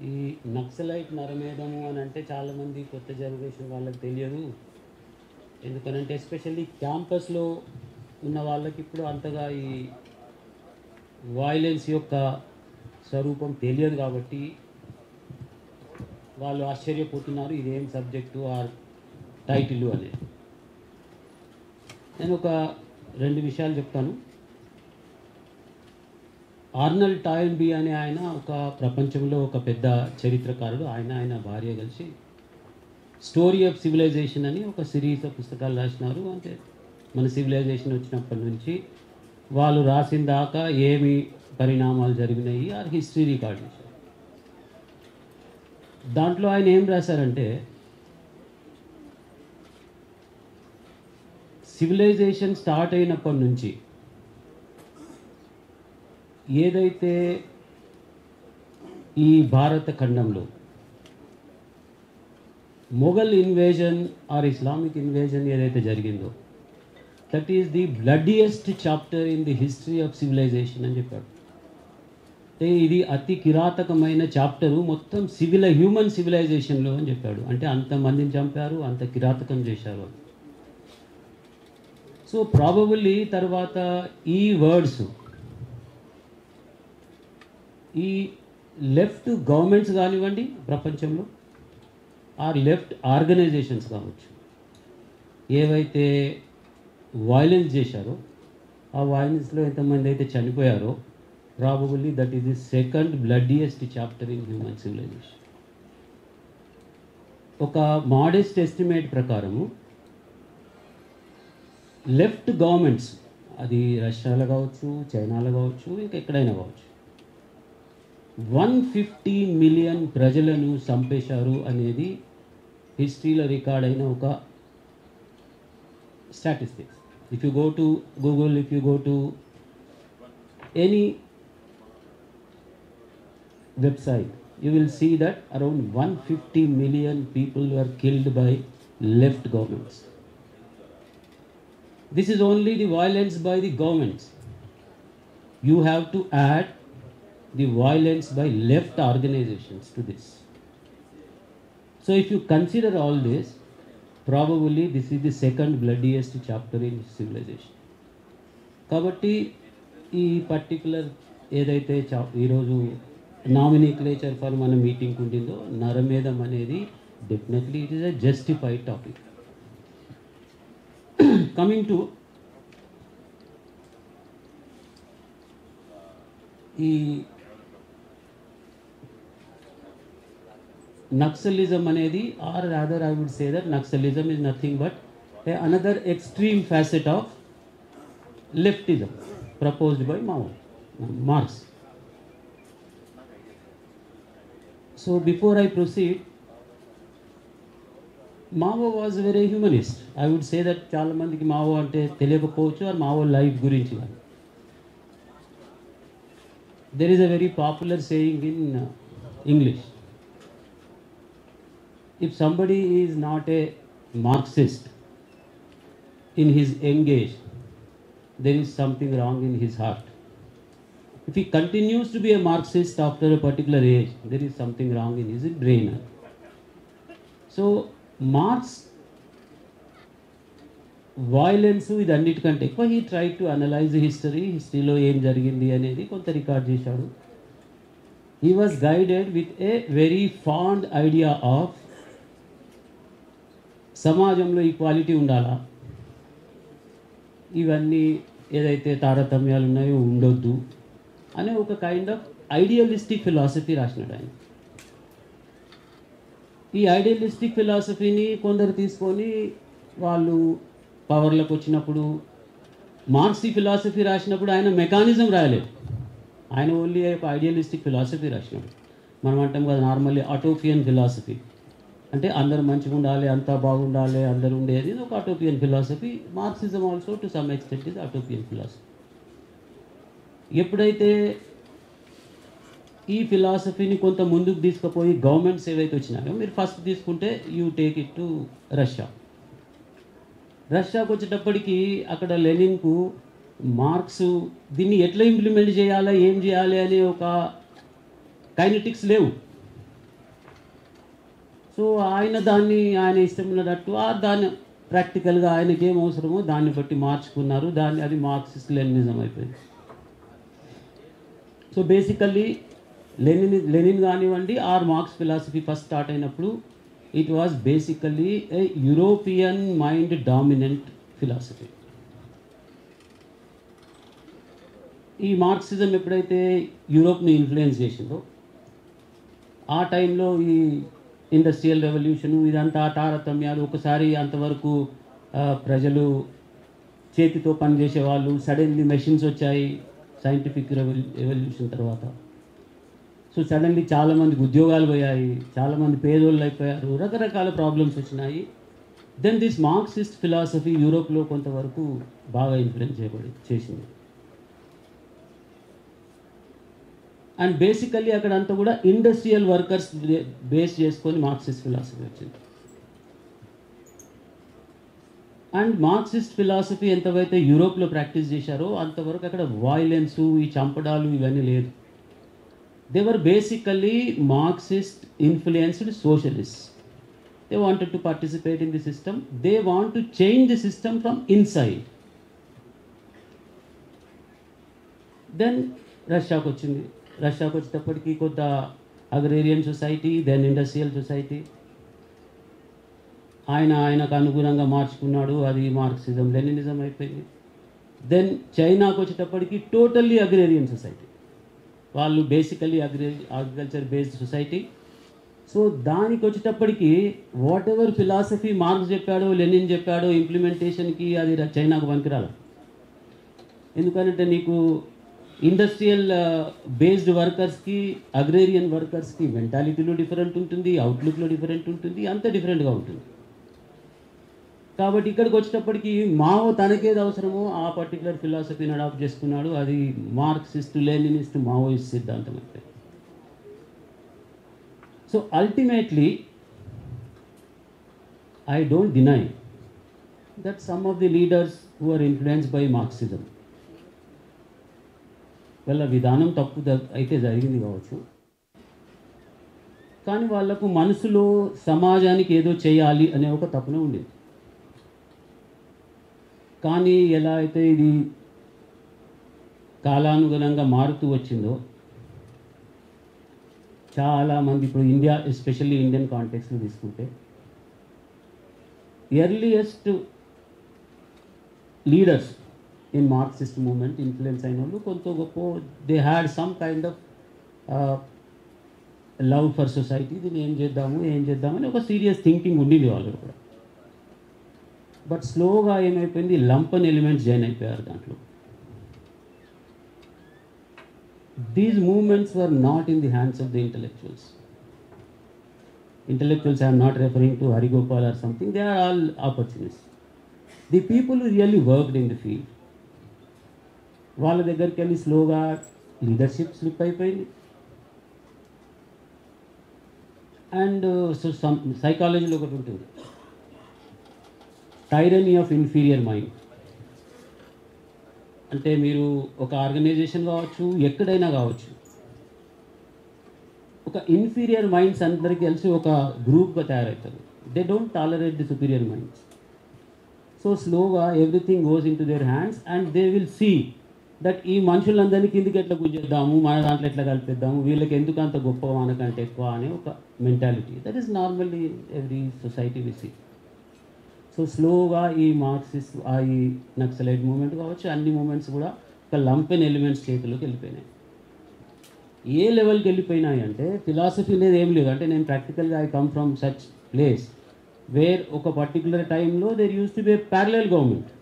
ఈ నక్సలైట్ నరమేధము అని అంటే చాలామంది కొత్త జనరేషన్ వాళ్ళకి తెలియదు. ఎందుకనంటే ఎస్పెషల్లీ క్యాంపస్లో ఉన్న వాళ్ళకి ఇప్పుడు అంతగా ఈ వాయిలెన్స్ యొక్క స్వరూపం తెలియదు కాబట్టి వాళ్ళు ఆశ్చర్యపోతున్నారు ఇదేం సబ్జెక్టు ఆ టైటిల్ అనేది. నేను ఒక 2 విషయాలు చెప్తాను. ఆర్నల్డ్ టాయిన్బీ అనే ఆయన ఒక ప్రపంచంలో ఒక పెద్ద చరిత్రకారుడు. ఆయన భార్య కలిసి స్టోరీ ఆఫ్ సివిలైజేషన్ అని ఒక సిరీస్ ఆఫ్ పుస్తకాలు రాసినారు. అంటే మన సివిలైజేషన్ వచ్చినప్పటి నుంచి వాళ్ళు రాసిన దాకా ఏమి పరిణామాలు జరిగినాయి ఆ హిస్టరీ రికార్డ్ చేశారు. దాంట్లో ఆయన ఏం రాశారంటే, సివిలైజేషన్ స్టార్ట్ అయినప్పటి నుంచి ఏదైతే ఈ భారత ఖండంలో Mughal invasion or Islamic invasion ఏదైతే జరిగిందో that is the bloodiest chapter in the history of civilisation అని చెప్పాడు. అంటే ఇది అతి కిరాతకమైన చాప్టరు మొత్తం హ్యూమన్ సివిలైజేషన్లో అని చెప్పాడు. అంటే అంతమందిని చంపారు, అంత కిరాతకం చేశారు. సో ప్రాబబుల్లీ తర్వాత ఈ వర్డ్స్ ఈ లెఫ్ట్ గవర్నమెంట్స్ కానివ్వండి ప్రపంచంలో ఆర్ లెఫ్ట్ ఆర్గనైజేషన్స్ కావచ్చు, ఏవైతే వైలెన్స్ చేశారో ఆ వైలెన్స్లో ఎంతమంది అయితే చనిపోయారో probably that is the second bloodiest chapter in human civilisation. ఒక మోడెస్ట్ ఎస్టిమేట్ ప్రకారము లెఫ్ట్ గవర్నమెంట్స్, అది రష్యాలో కావచ్చు, చైనాలో కావచ్చు, ఇంకెక్కడైనా కావచ్చు, 150 మిలియన్ ప్రజలను చంపేశారు అనేది హిస్టరీలో రికార్డ్ అయిన ఒక statistics. If you go to Google, if you go to any website, you will see that around 150 million people were killed by left governments. This is only the violence by the governments. You have to add the violence by left organizations to this. So if you consider all this, probably this is the second bloodiest chapter in civilization. కాబట్టి ఈ particular ఏదైతే ఈరోజు nomenclature for మన meeting ఉండిందో నరమేధం అనేది definitely it is a justified topic. Coming to ఈ నక్సలిజం అనేది, or rather I would say that Naxalism is nothing but another extreme facet of leftism proposed by Marx. So before I proceed, Mao was very humanist. I would say that చాలా మందికి Mao అంటే తెలియకపోవచ్చు, or Mao life గురించి కానీ. There is a very popular saying in English. If somebody is not a Marxist in his young age, there is something wrong in his heart. If he continues to be a Marxist after a particular age, there is something wrong in his brain. So Marx violence ఇది అన్నిటికంటే ఎక్కువ he tried to analyze the historyలో ఏం జరిగింది అనేది కొంత record చేశాడు. He was guided with a very fond idea of సమాజంలో equality ఉండాలా, ఇవన్నీ ఏదైతే తారతమ్యాలు ఉన్నాయో ఉండొద్దు అనే ఒక కైండ్ ఆఫ్ ఐడియలిస్టిక్ ఫిలాసఫీ రాసినాడు ఆయన. ఈ ఐడియలిస్టిక్ ఫిలాసఫీని కొందరు తీసుకొని వాళ్ళు పవర్లోకి వచ్చినప్పుడు, మార్క్సీ ఫిలాసఫీ రాసినప్పుడు ఆయన మెకానిజం రాయలేదు, ఆయన ఓన్లీ ఒక ఐడియలిస్టిక్ ఫిలాసఫీ రాసినాడు. మనం అంటాం కదా నార్మల్లీ అటోపియన్ ఫిలాసఫీ, అంటే అందరూ మంచిగా ఉండాలి, అంతా బాగుండాలి, అందరూ ఉండేది ఒక utopian philosophy. Marxism also to some extent is utopian philosophy. ఎప్పుడైతే ఈ ఫిలాసఫీని కొంత ముందుకు తీసుకుపోయి గవర్నమెంట్స్ ఏవైతే వచ్చినాయో, మీరు ఫస్ట్ తీసుకుంటే యూ టేక్ ఇట్ టు రష్యాకు వచ్చేటప్పటికి అక్కడ లెనిన్కు మార్క్స్ దీన్ని ఎట్లా ఇంప్లిమెంట్ చేయాలా, ఏం చేయాలి అనే ఒక కైనెటిక్స్ లేవు. సో ఆయన ఇష్టం ఉన్నట్టు దాన్ని ప్రాక్టికల్గా ఆయనకి ఏం అవసరమో దాన్ని బట్టి మార్చుకున్నారు. అది మార్క్సిస్ట్ లెనినిజం అయిపోయింది. సో బేసికల్లీ లెనిన్ కానివ్వండి or Marx philosophy first start అయినప్పుడు it was basically a European mind dominant philosophy. ఈ మార్క్సిజం ఎప్పుడైతే యూరోప్ని ఇన్ఫ్లుయెన్స్ చేసిందో ఆ టైంలో ఈ ఇండస్ట్రియల్ రెవల్యూషను ఇదంతా తారతమ్యాలు, ఒకసారి అంతవరకు ప్రజలు చేతితో పనిచేసేవాళ్ళు, సడన్లీ మెషిన్స్ వచ్చాయి సైంటిఫిక్ రెవల్యూషన్ తర్వాత. సో సడన్లీ చాలామందికి ఉద్యోగాలు పోయాయి, చాలామంది పేదోళ్ళు అయిపోయారు, రకరకాల ప్రాబ్లమ్స్ వచ్చినాయి. దెన్ దిస్ మార్క్సిస్ట్ ఫిలాసఫీ యూరోప్లో కొంతవరకు బాగా ఇన్ఫ్లుయెన్స్ చేసింది. అండ్ బేసికల్లీ అక్కడంతా కూడా ఇండస్ట్రియల్ వర్కర్స్ బేస్ చేసుకొని మార్క్సిస్ట్ ఫిలాసఫీ వచ్చింది. అండ్ మార్క్సిస్ట్ ఫిలాసఫీ ఎంతవైతే యూరోప్లో ప్రాక్టీస్ చేశారో అంతవరకు అక్కడ వాయిలెన్సు, ఈ చంపడాలు ఇవన్నీ లేదు. They were basically Marxist influenced socialist. They wanted to participate in the system. They want to change the system from inside. Then రష్యాకు వచ్చింది. రష్యాకు వచ్చేటప్పటికి కొంత agrarian society, then industrial society. ఆయనకు అనుగుణంగా మార్చుకున్నాడు. అది మార్క్సిజం లెనినిజం అయిపోయింది. దెన్ చైనాకు వచ్చేటప్పటికి టోటల్లీ అగ్రేరియన్ సొసైటీ. వాళ్ళు basically agriculture based society. So దానికి వచ్చేటప్పటికి వాట్ ఎవర్ ఫిలాసఫీ మార్క్స్ చెప్పాడో, లెనిన్ చెప్పాడో ఇంప్లిమెంటేషన్కి అది చైనాకు పనికిరాలి. ఎందుకంటే నీకు ఇండస్ట్రియల్ బేస్డ్ వర్కర్స్కి, అగ్రేరియన్ వర్కర్స్కి మెంటాలిటీలో డిఫరెంట్ ఉంటుంది, అవుట్లుక్లో డిఫరెంట్ ఉంటుంది, అంత డిఫరెంట్గా ఉంటుంది. కాబట్టి ఇక్కడికి వచ్చేటప్పటికి మావో తనకేది అవసరమో ఆ పర్టికులర్ ఫిలాసఫీని అడాప్ట్ చేసుకున్నాడు. అది మార్క్సిస్ట్, లెనినిస్ట్, మావోయిస్ట్ సిద్ధాంతం అయితే. So ultimately I don't deny that some of the leaders who are influenced by Marxism, వాళ్ళ విధానం తప్పు అయితే జరిగింది కావచ్చు, కానీ వాళ్లకు మనసులో సమాజానికి ఏదో చేయాలి అనే ఒక తపన ఉండేది. కానీ ఎలా అయితే ఇది కాలానుగుణంగా మారుతూ వచ్చిందో చాలామంది, ఇప్పుడు ఇండియా ఎస్పెషల్లీ ఇండియన్ కాంటెక్స్లో తీసుకుంటే earliest leaders in Marxist movement influence అయిన వాళ్ళు కొంత గొప్ప they had some kind of love for society. దీన్ని ఏం చేద్దామని ఒక సీరియస్ థింకింగ్ ఉండింది వాళ్ళు కూడా. బట్ స్లోగా ఏమైపోయింది, లంపన్ ఎలిమెంట్స్ జాయిన్ అయిపోయారు దాంట్లో. These movements were not in the hands of the intellectuals. Intellectuals I am not referring to Harigopal or something, they are all opportunists. The people who really worked in the field, వాళ్ళ దగ్గరికి వెళ్ళి స్లోగా leadership slip అయిపోయింది. And so సైకాలజీలో ఒకటి ఉంటుంది, టైరనీ of inferior mind. అంటే మీరు ఒక ఆర్గనైజేషన్ కావచ్చు, ఎక్కడైనా కావచ్చు, ఒక ఇన్ఫీరియర్ మైండ్స్ అందరికీ కలిసి ఒక గ్రూప్గా తయారవుతారు. They don't tolerate the superior minds. So స్లోగా everything goes in to their hands and they will see that ఈ మనుషులందరినీ కిందికి ఎట్లా గుంజేద్దాము, మన దాంట్లో ఎట్లా కలిపేద్దాము, వీళ్ళకి ఎందుకు అంత గొప్ప మనకంటే ఎక్కువ అనే ఒక mentality. That is normally every society we see. So స్లోగా ఈ మార్క్సిస్ట్, ఈ నక్సలైట్ మూమెంట్ కావచ్చు, అన్ని మూమెంట్స్ కూడా ఒక లంపెన్ ఎలిమెంట్స్ చేతిలోకి వెళ్ళిపోయినాయి. ఏ లెవెల్కి వెళ్ళిపోయినాయి అంటే ఫిలాసఫీ అనేది ఏం లేదు. అంటే నేను ప్రాక్టికల్గా I come from such place where ఒక పర్టికులర్ టైంలో there used to be a parallel government.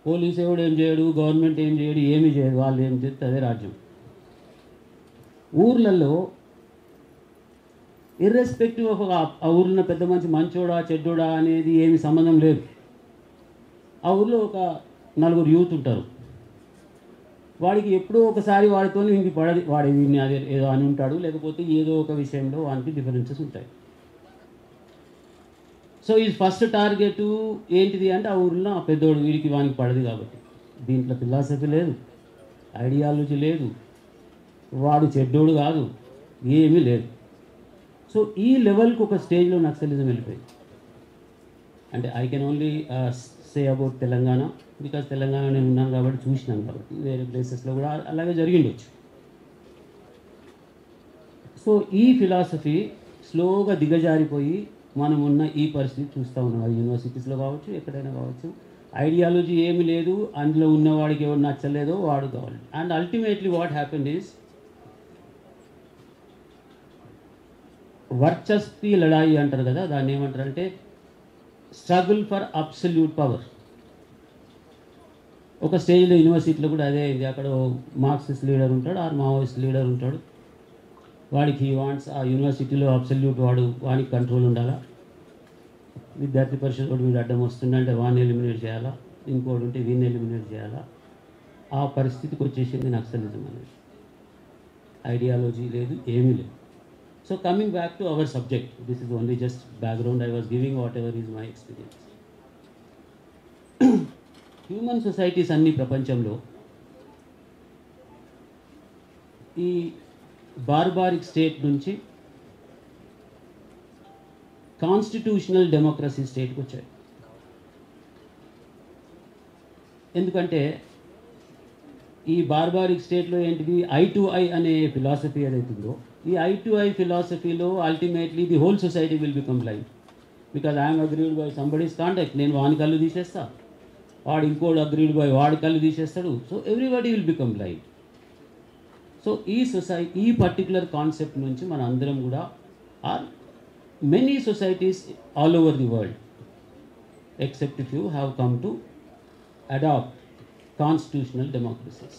Police ఎవడు ఏం చేయడు, గవర్నమెంట్ ఏం చేయడు, ఏమీ చేయదు, వాళ్ళు ఏం చేస్తే అదే రాజ్యం. ఊర్లలో ఇర్రెస్పెక్టివ్ ఆఫ్ ఆ ఊర్లో పెద్ద మంచోడా చెడ్డోడా అనేది ఏమి సంబంధం లేదు. ఆ ఊర్లో ఒక నలుగురు యూత్ ఉంటారు, వాడికి ఎప్పుడో ఒకసారి వాడితో ఇంక పడది, వాడి వీడిని అదే ఏదో అని ఉంటాడు, లేకపోతే ఏదో ఒక విషయంలో వానికి డిఫరెన్సెస్ ఉంటాయి. సో ఈ ఫస్ట్ టార్గెట్ ఏంటిది అంటే ఆ ఊరిలో ఆ పెద్దోడు వీడికి వానికి పడదు కాబట్టి. దీంట్లో ఫిలాసఫీ లేదు, ఐడియాలజీ లేదు, వాడు చెడ్డోడు కాదు, ఏమీ లేదు. సో ఈ లెవెల్కి ఒక స్టేజ్లో నక్సలిజం వెళ్ళిపోయింది. అంటే I can only say about Telangana, because Telangana నేను ఉన్నాను కాబట్టి చూసినాను కాబట్టి, వేరే ప్లేసెస్లో కూడా అలాగే జరిగిండొచ్చు. సో ఈ ఫిలాసఫీ స్లోగా దిగజారిపోయి మనం ఉన్న ఈ పరిస్థితి చూస్తూ ఉన్నాం. అది యూనివర్సిటీస్లో కావచ్చు, ఎక్కడైనా కావచ్చు. ఐడియాలజీ ఏమి లేదు, అందులో ఉన్నవాడికి ఎవరు నచ్చలేదో వాడు కావాలి. And ultimately what happened is వర్చస్వి లడాయి అంటారు కదా, దాన్ని ఏమంటారంటే స్ట్రగుల్ ఫర్ అబ్సల్యూట్ పవర్. ఒక స్టేజ్లో యూనివర్సిటీలో కూడా అదే అయింది. అక్కడ మార్క్సిస్ట్ లీడర్ ఉంటాడు, ఆర్ మావోయిస్ట్ లీడర్ ఉంటాడు. వాడికి హీ వాంట్స్ ఆ యూనివర్సిటీలో అబ్సల్యూట్ వాడికి కంట్రోల్ ఉండాలా. విద్యార్థి పరిషత్ కూడా వీడు అడ్డం వస్తుందంటే వాడిని ఎలిమినేట్ చేయాలా, ఇంకోటి ఉంటే వీడిని ఎలిమినేట్ చేయాలా. ఆ పరిస్థితికి వచ్చేసింది నక్సలిజం అనేది. ఐడియాలజీ లేదు, ఏమీ లేదు. So coming back to our subject, this is only just background I was giving whatever is my experience. Human societies అన్ని ప్రపంచంలో ఈ బార్బారిక్ స్టేట్ నుంచి కాన్స్టిట్యూషనల్ డెమోక్రసీ స్టేట్కి వచ్చాయి. ఎందుకంటే ఈ బార్బారిక్ స్టేట్లో ఏంటిది, ఐ టు ఐ అనే ఫిలాసఫీ ఏదైతుందో, ఈ ఐ టు ఐ ఫిలాసఫీలో ultimately the whole society will become blind. Because I'm agreed by somebody's contact, నేను వాని కళ్ళు తీసేస్తా, వాడు ఇంకోటి అగ్రీడ్ బై వాడి కళ్ళు తీసేస్తాడు. So everybody will become blind. So ఈ పర్టికులర్ కాన్సెప్ట్ నుంచి మన అందరం కూడా are many societies all over the world, except if you have come to adopt constitutional democracies.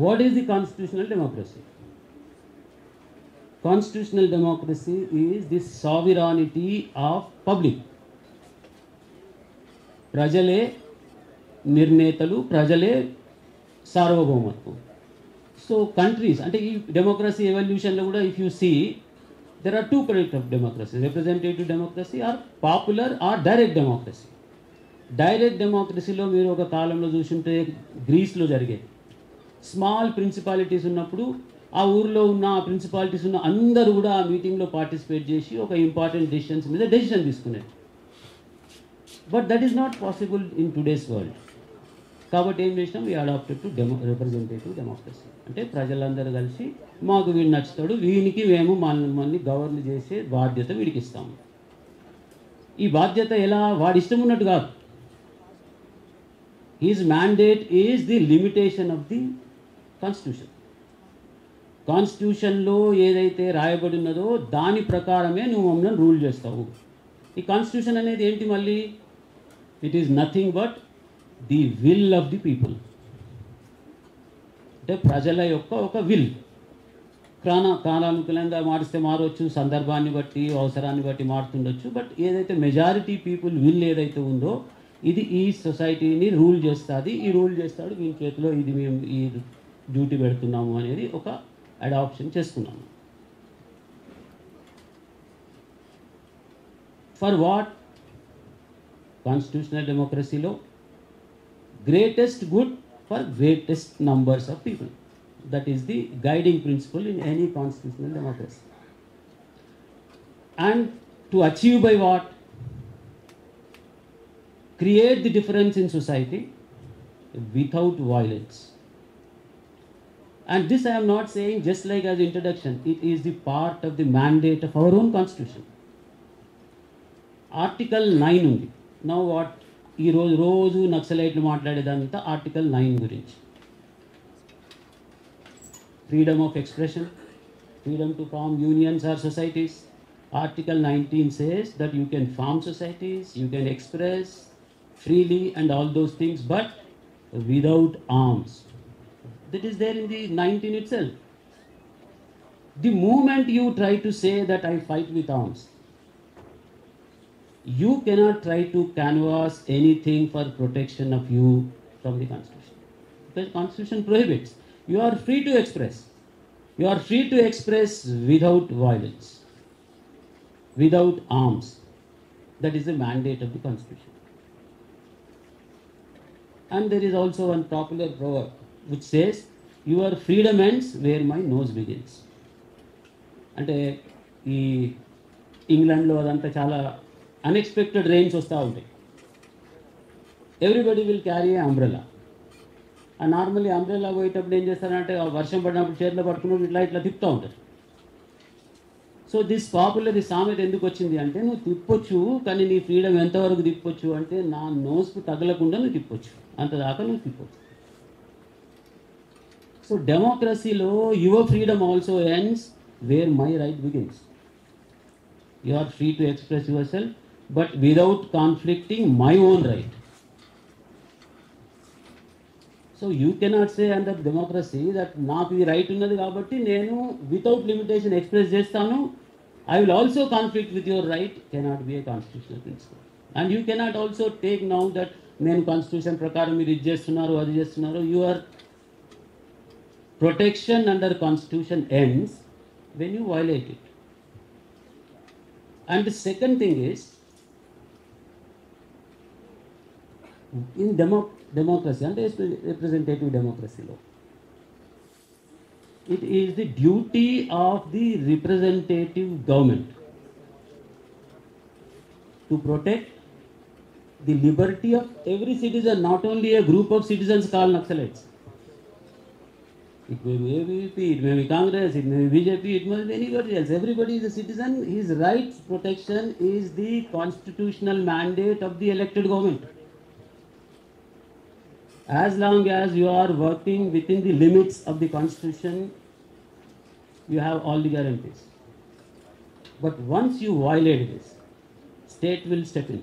What is the constitutional democracy? Constitutional democracy is the sovereignty of public. ప్రజలే నిర్ణేతలు, ప్రజలే సార్వభౌమత్వం. So countries అంటే ఈ democracy ఎవల్యూషన్లో కూడా if you see, there are two kinds of democracy: representative democracy or popular or direct democracy. Direct డెమోక్రసీలో మీరు ఒక కాలంలో చూసుంటే గ్రీస్లో జరిగేది. స్మాల్ ప్రిన్సిపాలిటీస్ ఉన్నప్పుడు ఆ ఊరిలో ఉన్న ఆ ప్రిన్సిపాలిటీస్ ఉన్న అందరూ కూడా ఆ మీటింగ్లో పార్టిసిపేట్ చేసి ఒక ఇంపార్టెంట్ డెసిషన్స్ మీద డెసిషన్ తీసుకునేది. But that is not possible in today's world. కాబట్టి ఏం చేసినాం, we adapted to representative democracy. అంటే ప్రజలందరూ కలిసి మాకు వీడు నచ్చుతాడు, వీనికి మేము మనల్ని గవర్న్ చేసే బాధ్యత వీడికి ఇస్తాము. ఈ బాధ్యత ఎలా, వాడి ఇష్టం ఉన్నట్టు కాదు. His mandate is the limitation of the constitution. కాన్స్టిట్యూషన్లో ఏదైతే రాయబడి ఉన్నదో దాని ప్రకారమే నువ్వు మమ్మల్ని రూల్ చేస్తావు. ఈ కాన్స్టిట్యూషన్ అనేది ఏంటి మళ్ళీ, it is nothing but the will of the people. అంటే ప్రజల యొక్క ఒక విల్. కాలానుకూలంగా మారిస్తే మారవచ్చు, సందర్భాన్ని బట్టి అవసరాన్ని బట్టి మారుతుండొచ్చు. బట్ ఏదైతే మెజారిటీ పీపుల్ విల్ ఏదైతే ఉందో ఇది ఈ సొసైటీని రూల్ చేస్తుంది. ఈ రూల్ చేస్తాడు, వీని చేతిలో ఇది మేము ఈ డ్యూటీ పెడుతున్నాము అనేది ఒక అడాప్షన్ చేసుకున్నాము. For what? కాన్స్టిట్యూషనల్ డెమోక్రసీలో greatest good for greatest numbers of people. That is the guiding principle in any constitutional democracy. And to achieve by what? Create the difference in society without violence. And this I am not saying just like as introduction. It is the part of the mandate of our own constitution. Article 9 ఉంది. Now what? ఈ రోజు నక్సలైట్లు మాట్లాడేదంతా article 9 గురించి. Freedom of expression, freedom to form unions or societies. Article 19 says that you can form societies, you can express freely and all those things, but without arms. That is there in the 19 itself. The moment you try to say that I fight with arms, you cannot try to canvass anything for protection of you from the Constitution. Because Constitution prohibits. You are free to express. You are free to express without violence, without arms. That is the mandate of the Constitution. And there is also one popular proverb which says, your freedom ends where my nose begins. అంటే ఈ ఇంగ్లాండ్లో అదంతా చాలా unexpected rains వస్తూ ఉంటాయి. Everybody will carry A umbrella. ఆ normally umbrella పోయేటప్పుడు ఏం చేస్తారంటే ఆ వర్షం పడినప్పుడు చేతిలో పట్టుకున్నప్పుడు ఇట్లా ఇట్లా తిప్పుతూ ఉంటారు. సో దిస్ పాపులర్ ఈ సామెత ఎందుకు వచ్చింది అంటే, నువ్వు తిప్పొచ్చు కానీ నీ ఫ్రీడమ్ ఎంతవరకు తిప్పొచ్చు అంటే, నా నోస్కు తగలకుండా నువ్వు తిప్పొచ్చు, అంత దాకా నువ్వు తిప్పొచ్చు. సో డెమోక్రసీలో your freedom also ends where my right begins. You are free to express yourself but without conflicting my own right. So you cannot say under democracy that నాకు ఈ రైట్ ఉన్నది కాబట్టి నేను వితౌట్ లిమిటేషన్ ఎక్స్ప్రెస్ చేస్తాను. I will also conflict with your right cannot be a constitutional principle. And you cannot also take now that నేను constitution ప్రకారం మీరు ఇది చేస్తున్నారు అది చేస్తున్నారు. Your protection under constitution ends when you violate it. And the second thing is, in democracy and representative democracy law, it is the duty of the representative government to protect the liberty of every citizen, not only a group of citizens called Naxalites. It may be AVP, it may be Congress, it may be BJP, it may be anybody else. Everybody is a citizen. His rights protection is the constitutional mandate of the elected government. As long as you are working within the limits of the constitution, you have all the guarantees. But once you violate this, state will step in.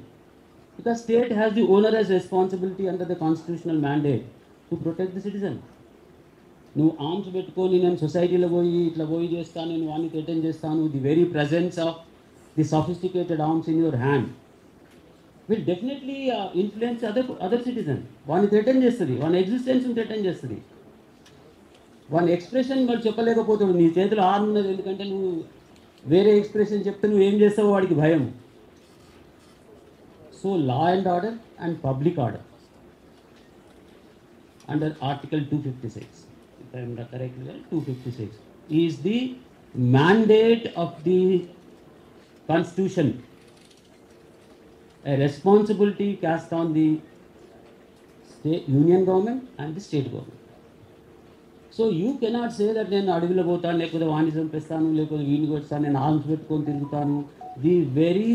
Because state has the onerous responsibility under the constitutional mandate to protect the citizen. నువ్వు arms పెట్టుకొని నేను సొసైటీలో పోయి ఇట్లా పోయి చేస్తాను, నేను వాడిని థ్రెటన్ చేస్తాను, the very presence of the sophisticated arms in your hand will definitely influence other citizen. వాడిని థ్రెటన్ చేస్తుంది, వాని ఎగ్జిస్టెన్స్ని థ్రెటన్ చేస్తుంది, వాని ఎక్స్ప్రెషన్ వాడు చెప్పలేకపోతాడు. నీ చేతిలో ఆర్మ్ ఉన్నది, ఎందుకంటే నువ్వు వేరే ఎక్స్ప్రెషన్ చెప్తే నువ్వు ఏం చేస్తావో వాడికి భయం. So law and order and public order under article 256, if I am correct, 256 is the mandate of the constitution, a responsibility cast on the state, union government and the state government. So you cannot say that నేను అడవిలో పోతాను, లేకపోతే వాణ్ణి చంపేస్తాను, లేకపోతే వీడిని కొడతాను, నేను ఆర్మ్స్ పెట్టుకొని తిరుగుతాను. The very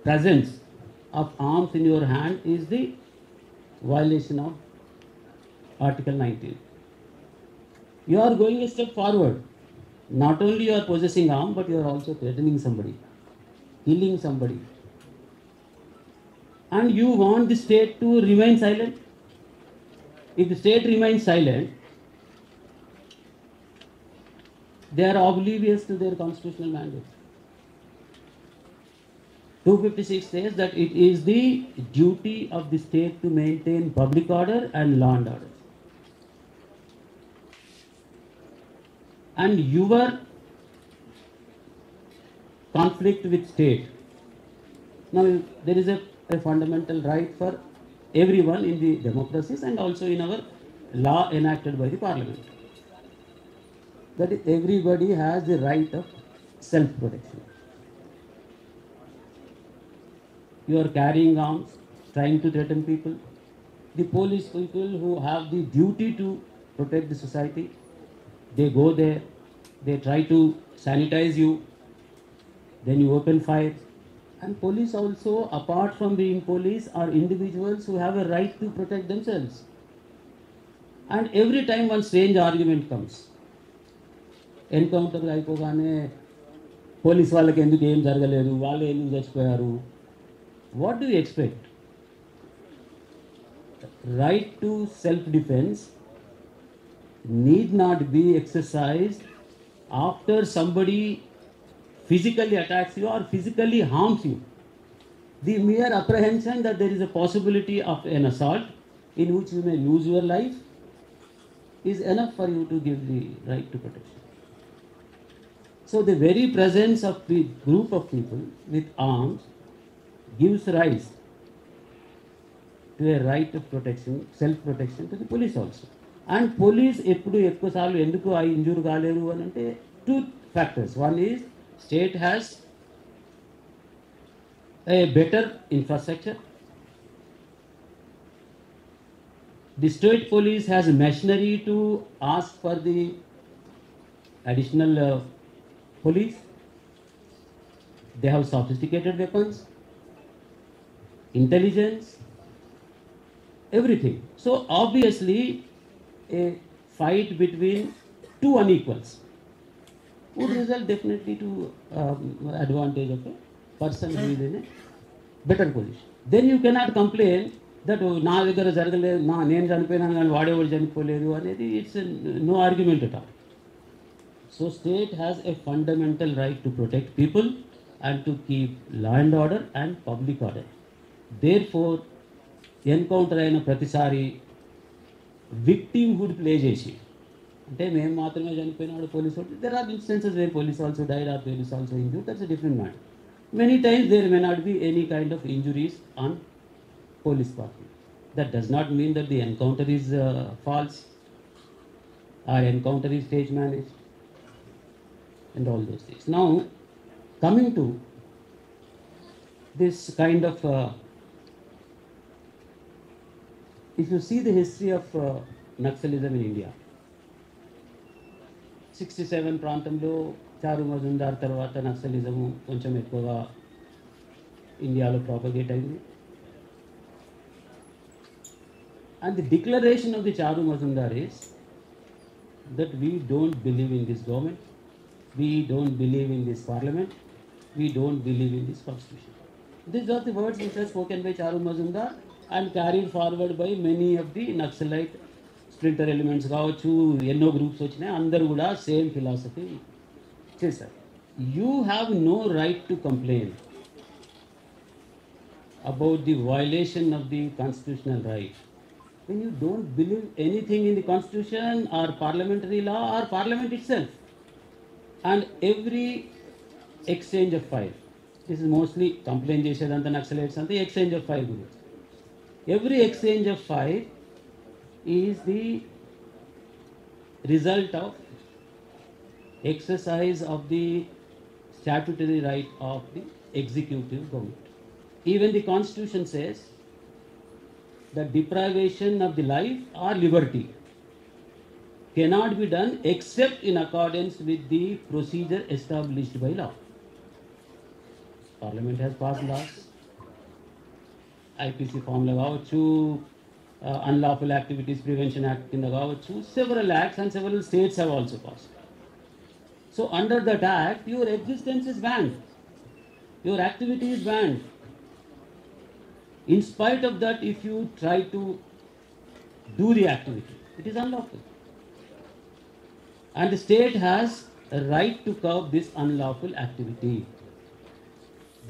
presence of arms in your hand is the violation of Article 19. You are going a step forward. Not only you are possessing arm, but you are also threatening somebody, killing somebody. And you want the state to remain silent. If the state remains silent, they are oblivious to their constitutional mandate. 256 says that it is the duty of the state to maintain public order and law and order. And your conflict with state. Now there is a fundamental right for everyone in the democracies and also in our law enacted by the parliament. That is, everybody has the right of self-protection. You are carrying arms, trying to threaten people. The police people who have the duty to protect the society, they go there, they try to sanitize you, then you open fire. And police also, apart from being police, are individuals who have a right to protect themselves. And every time one strange argument comes, encounter అయిపోగానే police వాళ్ళకి ఎందుకు ఏం జరగలేదు, వాళ్ళు ఎందుకు చచ్చిపోయారు. What do you expect? Right to self-defense need not be exercised after somebody physically attacks you or physically harms you. The mere apprehension that there is a possibility of an assault in which you may lose your life is enough for you to give the right to protection. So the very presence of the group of people with arms gives rise to a right of protection, self-protection to the police also. And police ఎప్పుడు ఎక్కువ సార్లు ఎందుకు ఆ injure కాలేదు అని అంటే two factors. One is state has a better infrastructure. The state police has machinery to ask for the additional police. They have sophisticated weapons, intelligence, everything. So obviously, a fight between two unequals would result definitely to advantage of a person who is in a better position. Then you cannot complain that నా దగ్గర జరగలేదు, నేను చనిపోయినాను కానీ వాడేవాడు చనిపోలేదు అనేది. It's no argument at all. So state has a fundamental right to protect people and to keep law and order and public order. Therefore, encounter అయిన ప్రతిసారి విక్టిమ్హుడ్ ప్లే చేసి, అంటే మేము మాత్రమే చనిపోయినాడు పోలీసు వాళ్ళు. There are instances where police also died or police also injured. That's a different matter. Many times there may not be any kind of injuries on police party. That does not mean that the encounter is false or encounter is stage managed and all those things. Now, coming to this kind of, if you see the history of Naxalism in India, 67 ప్రాంతంలో చారు మజుందార్ తర్వాత నక్సలిజము కొంచెం ఎక్కువగా ఇండియాలో propagate అయింది. And the declaration of the Charu Majumdar is that we don't believe in this government, we don't believe in this parliament, we don't believe in this constitution. These are the words which are spoken by Charu Mazumdar and carried forward by many of the Naxalite splinter elements కావచ్చు, ఎన్నో groups వచ్చినాయి, అందరూ కూడా same philosophy చేశారు. You have no right to complain about the violation of the constitutional right when you don't believe anything in the constitution or parliamentary law or parliament itself. And every exchange of fire, this is mostly complaint చేసేదంతా Naxalites అంతా exchange of fire గురించి. Every exchange of fire is the result of exercise of the statutory right of the executive government. Even the constitution says that deprivation of the life or liberty cannot be done except in accordance with the procedure established by law. Parliament has passed laws, IPC formula కావచ్చు, unlawful activities prevention act కింద కావచ్చు, several acts and several states have also passed. So under that act your existence is banned, your activity is banned. In spite of that, if you try to do the activity, it is unlawful. And the state has a right to curb this unlawful activity.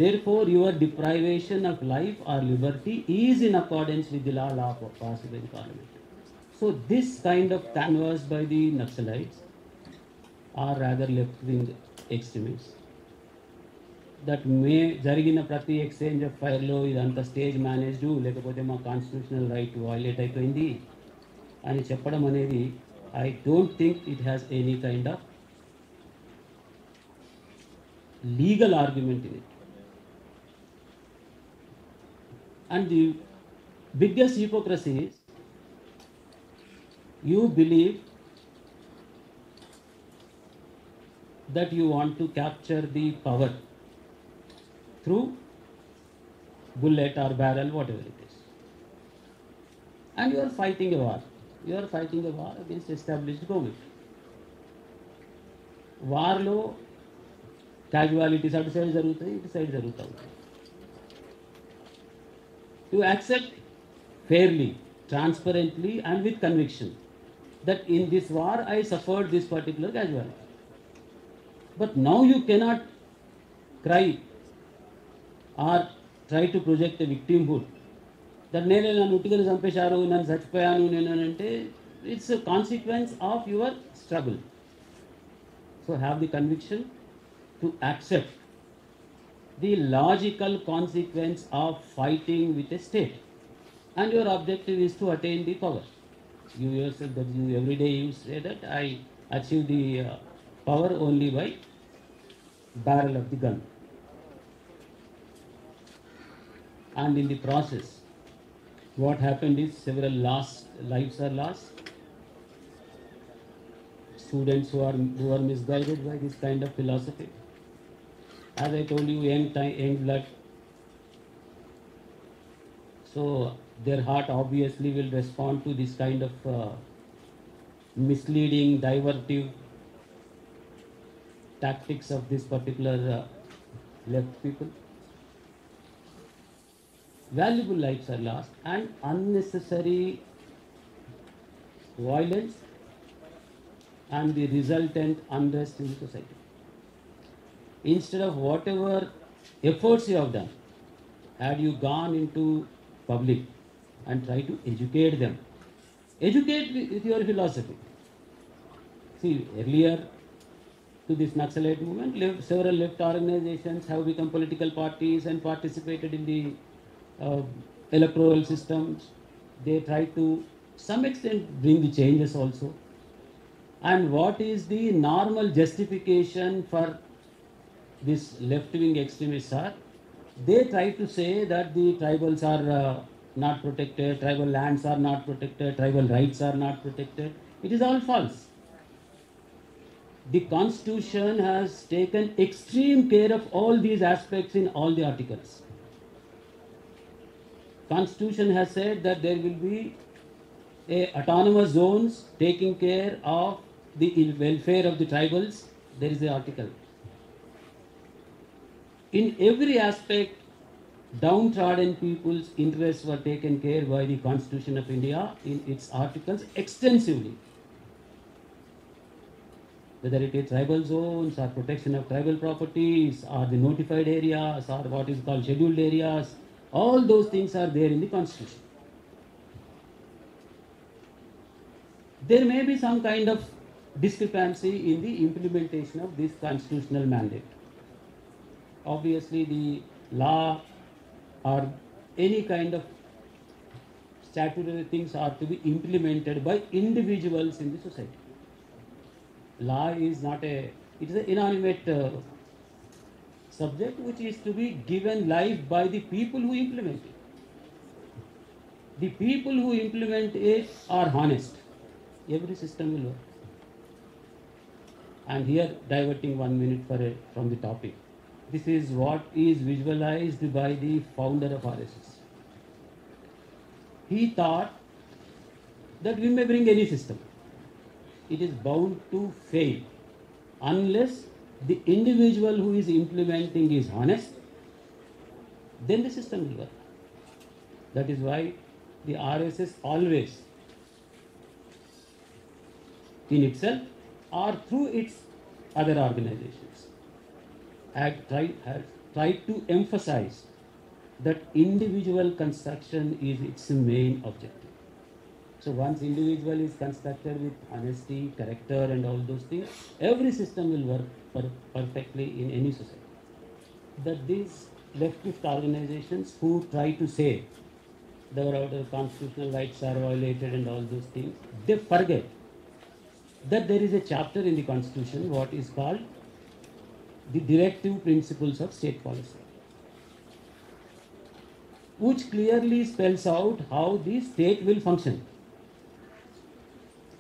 Therefore, your deprivation of life or liberty is in accordance with the law passed by the parliament. So this kind of canvass by the Naxalites are rather left-wing extremists. That may జరిగిన ప్రతి exchange of ఫైర్లో ఇదంతా stage managed, లేకపోతే మా constitutional right violate అయిపోయింది అని చెప్పడం అనేది I don't think it has any kind of legal argument in it. And the biggest hypocrisy is you believe that you want to capture the power through bullet or barrel, whatever it is. And you are fighting a war. You are fighting a war against established government. వార్లో casualties అటు side జరుగుతాయి, ఇటు side జరుగుతూ ఉంటాయి. You accept fairly, transparently and with conviction that in this war I suffered this particular casualty. But now you cannot cry or try to project a victimhood that నేనే నన్ను ఉట్టిగా చంపేశారు, నన్ను చచ్చిపోయాను నేను అంటే. It's a consequence of your struggle. So have the conviction to accept the logical consequence of fighting with a state, and your objective is to attain the power. You yourself, that you every day you say that I achieve the power only by barrel of the gun. And in the process, what happened is several lives are lost. Students who are misguided by this kind of philosophy. As I told you, young blood. So their heart obviously will respond to this kind of misleading, divertive tactics of this particular left people. Valuable lives are lost and unnecessary violence and the resultant unrest in the society. Instead of whatever efforts you have done, had you gone into public and try to educate them, educate with your philosophy. See, earlier to this Naxalite movement, several left organizations have become political parties and participated in the electoral systems. They try to some extent bring the changes also. And what is the normal justification for this left-wing extremists are? They try to say that the tribals are not protected, tribal lands are not protected, tribal rights are not protected. It is all false. The Constitution has taken extreme care of all these aspects in all the articles. Constitution has said that there will be autonomous zones taking care of the welfare of the tribals. There is the article. In every aspect, downtrodden people's interests were taken care by the Constitution of India in its articles extensively. Whether it is tribal zones or protection of tribal properties or the notified areas or what is called scheduled areas, all those things are there in the Constitution. There may be some kind of discrepancy in the implementation of this constitutional mandate. Obviously, the law or any kind of statutory things are to be implemented by individuals in the society. Law is not it is an inanimate subject which is to be given life by the people who implement it. The people who implement it are honest. Every system will work. And here diverting 1 minute from the topic. This is what is visualized by the founder of RSS. He thought that we may bring any system. It is bound to fail unless the individual who is implementing is honest, then the system will work. That is why the RSS always, in itself or through its other organizations, has tried to emphasize that individual construction is its main objective. So once individual is constructed with honesty, character and all those things, every system will work perfectly in any society. That these leftist organizations who try to say that our constitutional rights are violated and all those things, they forget that there is a chapter in the Constitution what is called the directive principles of state policy, which clearly spells out how the state will function.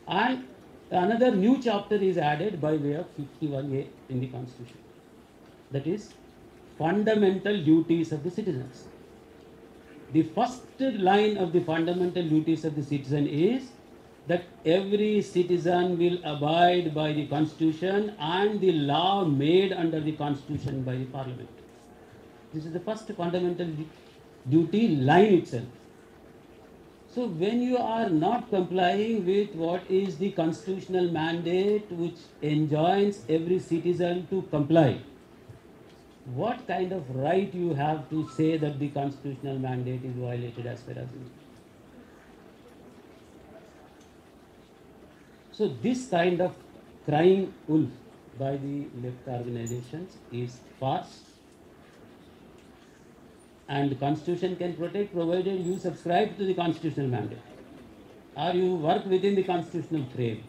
And another new chapter is added by way of 51A in the Constitution. That is fundamental duties of the citizens. The first line of the fundamental duties of the citizen is that every citizen will abide by the Constitution and the law made under the Constitution by the Parliament. This is the first fundamental duty line itself. So when you are not complying with what is the constitutional mandate which enjoins every citizen to comply, what kind of right you have to say that the constitutional mandate is violated as far as you? So this kind of crying wolf by the left organizations is farce. And the Constitution can protect provided you subscribe to the constitutional mandate or you work within the constitutional frame.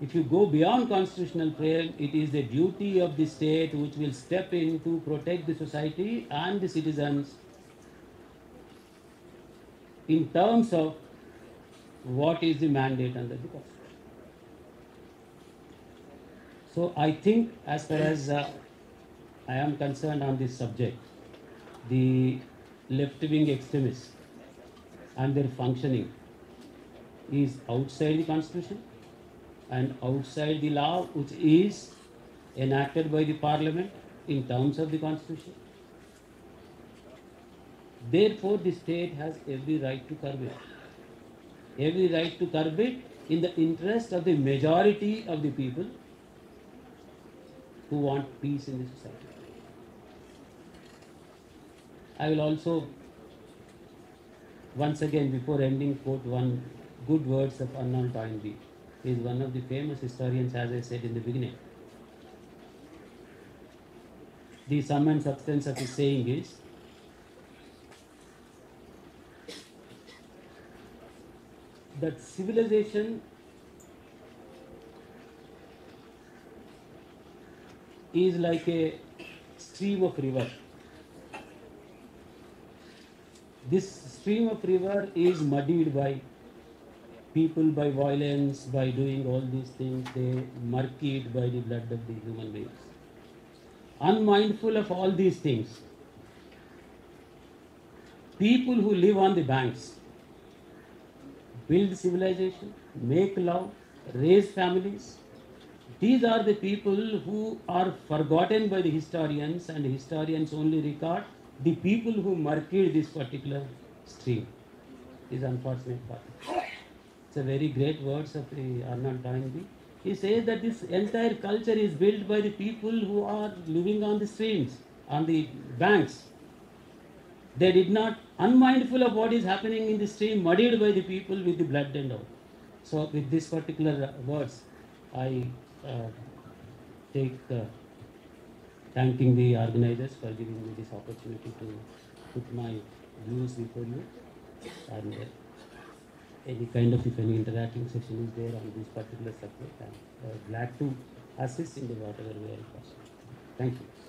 If you go beyond constitutional frame, it is the duty of the state which will step in to protect the society and the citizens in terms of what is the mandate under the Constitution. So I think, as far as I am concerned on this subject, the left-wing extremists and their functioning is outside the Constitution and outside the law which is enacted by the Parliament in terms of the Constitution. Therefore, the state has every right to curb it. Every right to curb it in the interest of the majority of the people who want peace in the society. I will also, once again, before ending, quote one good words of Arnold Toynbee. He is one of the famous historians, as I said in the beginning. The sum and substance of his saying is, that civilization is like a stream of river. This stream of river is muddied by people, by violence, by doing all these things. They murky it by the blood of the human beings. Unmindful of all these things, people who live on the banks build civilization, make law, raise families. These are the people who are forgotten by the historians, and historians only record the people who murkied this particular stream. This unfortunate part. It's a very great words of the Arnold Toynbee. He says that this entire culture is built by the people who are living on the streams, on the banks. They did not, unmindful of what is happening in the stream, muddied by the people with the blood and all. So with this particular words, I take thanking the organizers for giving me this opportunity to put my views before you. And any kind of, if any interacting session is there on this particular subject, I'm glad to assist in the whatever way possible. Thank you.